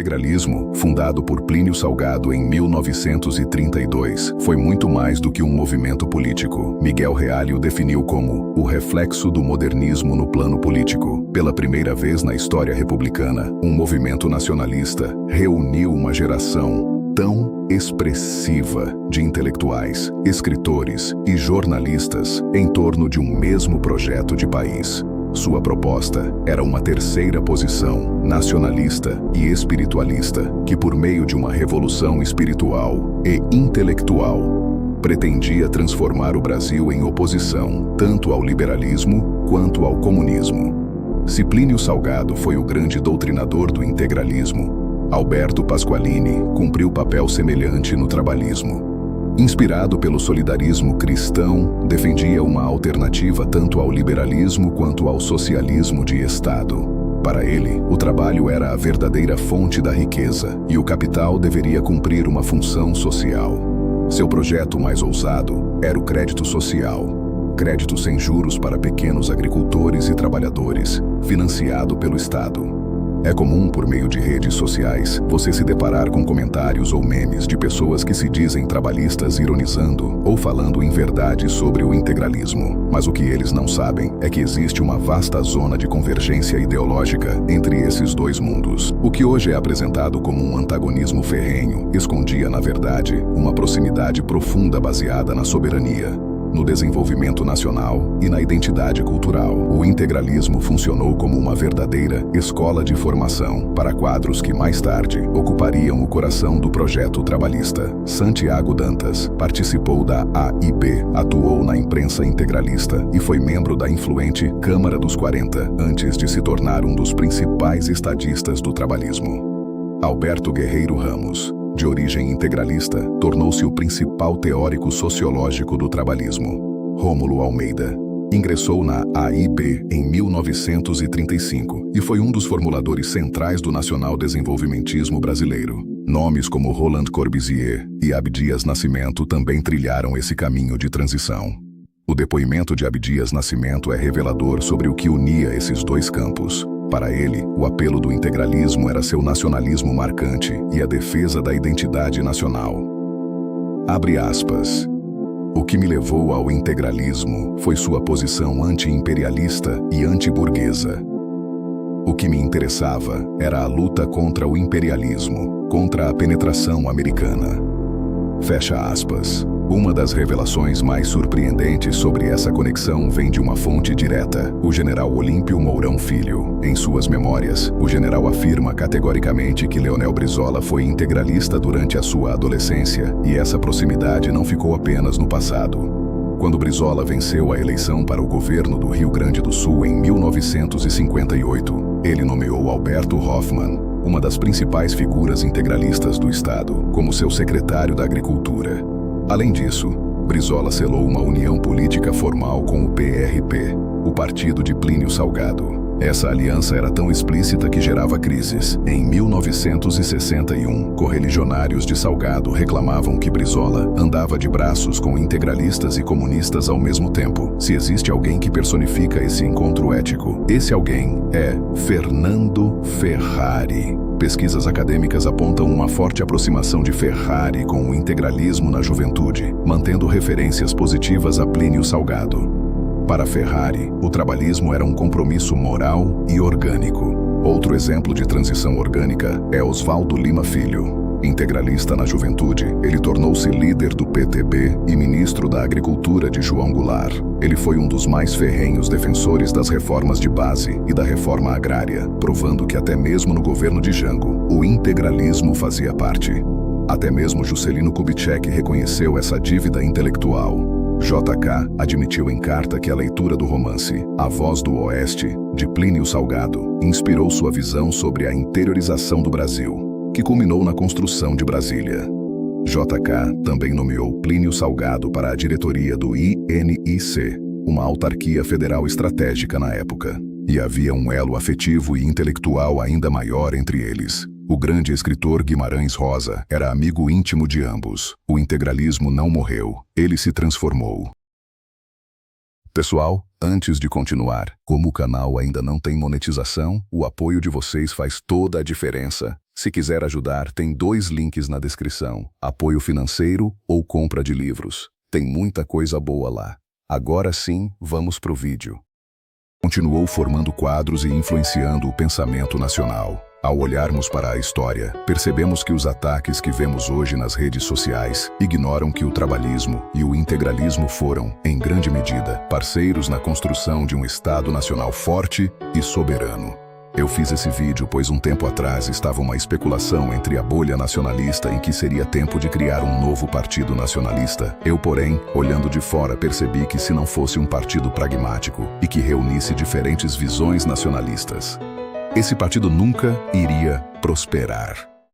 integralismo, fundado por Plínio Salgado em 1932, foi muito mais do que um movimento político. Miguel Reale o definiu como o reflexo do modernismo no plano político. Pela primeira vez na história republicana, um movimento nacionalista reuniu uma geração tão expressiva de intelectuais, escritores e jornalistas em torno de um mesmo projeto de país. Sua proposta era uma terceira posição, nacionalista e espiritualista, que por meio de uma revolução espiritual e intelectual, pretendia transformar o Brasil em oposição tanto ao liberalismo quanto ao comunismo. Se Plínio Salgado foi o grande doutrinador do integralismo, Alberto Pasqualini cumpriu papel semelhante no trabalhismo. Inspirado pelo solidarismo cristão, defendia uma alternativa tanto ao liberalismo quanto ao socialismo de Estado. Para ele, o trabalho era a verdadeira fonte da riqueza e o capital deveria cumprir uma função social. Seu projeto mais ousado era o crédito social, crédito sem juros para pequenos agricultores e trabalhadores, financiado pelo Estado. É comum, por meio de redes sociais, você se deparar com comentários ou memes de pessoas que se dizem trabalhistas ironizando ou falando em verdade sobre o integralismo. Mas o que eles não sabem é que existe uma vasta zona de convergência ideológica entre esses dois mundos. O que hoje é apresentado como um antagonismo ferrenho escondia, na verdade, uma proximidade profunda baseada na soberania, no desenvolvimento nacional e na identidade cultural. O integralismo funcionou como uma verdadeira escola de formação para quadros que mais tarde ocupariam o coração do projeto trabalhista. Santiago Dantas participou da AIB, atuou na imprensa integralista e foi membro da influente Câmara dos 40 antes de se tornar um dos principais estadistas do trabalhismo. Alberto Guerreiro Ramos, de origem integralista, tornou-se o principal teórico sociológico do trabalhismo. Rômulo Almeida ingressou na AIB em 1935 e foi um dos formuladores centrais do nacional-desenvolvimentismo brasileiro. Nomes como Roland Corbusier e Abdias Nascimento também trilharam esse caminho de transição. O depoimento de Abdias Nascimento é revelador sobre o que unia esses dois campos. Para ele, o apelo do integralismo era seu nacionalismo marcante e a defesa da identidade nacional. Abre aspas. O que me levou ao integralismo foi sua posição anti-imperialista e anti-burguesa. O que me interessava era a luta contra o imperialismo, contra a penetração americana. Fecha aspas. Uma das revelações mais surpreendentes sobre essa conexão vem de uma fonte direta, o general Olímpio Mourão Filho. Em suas memórias, o general afirma categoricamente que Leonel Brizola foi integralista durante a sua adolescência e essa proximidade não ficou apenas no passado. Quando Brizola venceu a eleição para o governo do Rio Grande do Sul em 1958, ele nomeou Alberto Hoffmann, uma das principais figuras integralistas do Estado, como seu secretário da Agricultura. Além disso, Brizola selou uma união política formal com o PRP, o partido de Plínio Salgado. Essa aliança era tão explícita que gerava crises. Em 1961, correligionários de Salgado reclamavam que Brizola andava de braços com integralistas e comunistas ao mesmo tempo. Se existe alguém que personifica esse encontro ético, esse alguém é Fernando Ferrari. Pesquisas acadêmicas apontam uma forte aproximação de Ferrari com o integralismo na juventude, mantendo referências positivas a Plínio Salgado. Para Ferrari, o trabalhismo era um compromisso moral e orgânico. Outro exemplo de transição orgânica é Oswaldo Lima Filho. Integralista na juventude, ele tornou-se líder do PTB e ministro da Agricultura de João Goulart. Ele foi um dos mais ferrenhos defensores das reformas de base e da reforma agrária, provando que até mesmo no governo de Jango, o integralismo fazia parte. Até mesmo Juscelino Kubitschek reconheceu essa dívida intelectual. JK admitiu em carta que a leitura do romance A Voz do Oeste, de Plínio Salgado, inspirou sua visão sobre a interiorização do Brasil, que culminou na construção de Brasília. JK também nomeou Plínio Salgado para a diretoria do INIC, uma autarquia federal estratégica na época. E havia um elo afetivo e intelectual ainda maior entre eles. O grande escritor Guimarães Rosa era amigo íntimo de ambos. O integralismo não morreu, ele se transformou. Pessoal, antes de continuar, como o canal ainda não tem monetização, o apoio de vocês faz toda a diferença. Se quiser ajudar, tem 2 links na descrição: apoio financeiro ou compra de livros. Tem muita coisa boa lá. Agora sim, vamos pro vídeo. Continuou formando quadros e influenciando o pensamento nacional. Ao olharmos para a história, percebemos que os ataques que vemos hoje nas redes sociais ignoram que o trabalhismo e o integralismo foram, em grande medida, parceiros na construção de um Estado nacional forte e soberano. Eu fiz esse vídeo pois um tempo atrás estava uma especulação entre a bolha nacionalista em que seria tempo de criar um novo partido nacionalista. Eu, porém, olhando de fora, percebi que se não fosse um partido pragmático e que reunisse diferentes visões nacionalistas, esse partido nunca iria prosperar.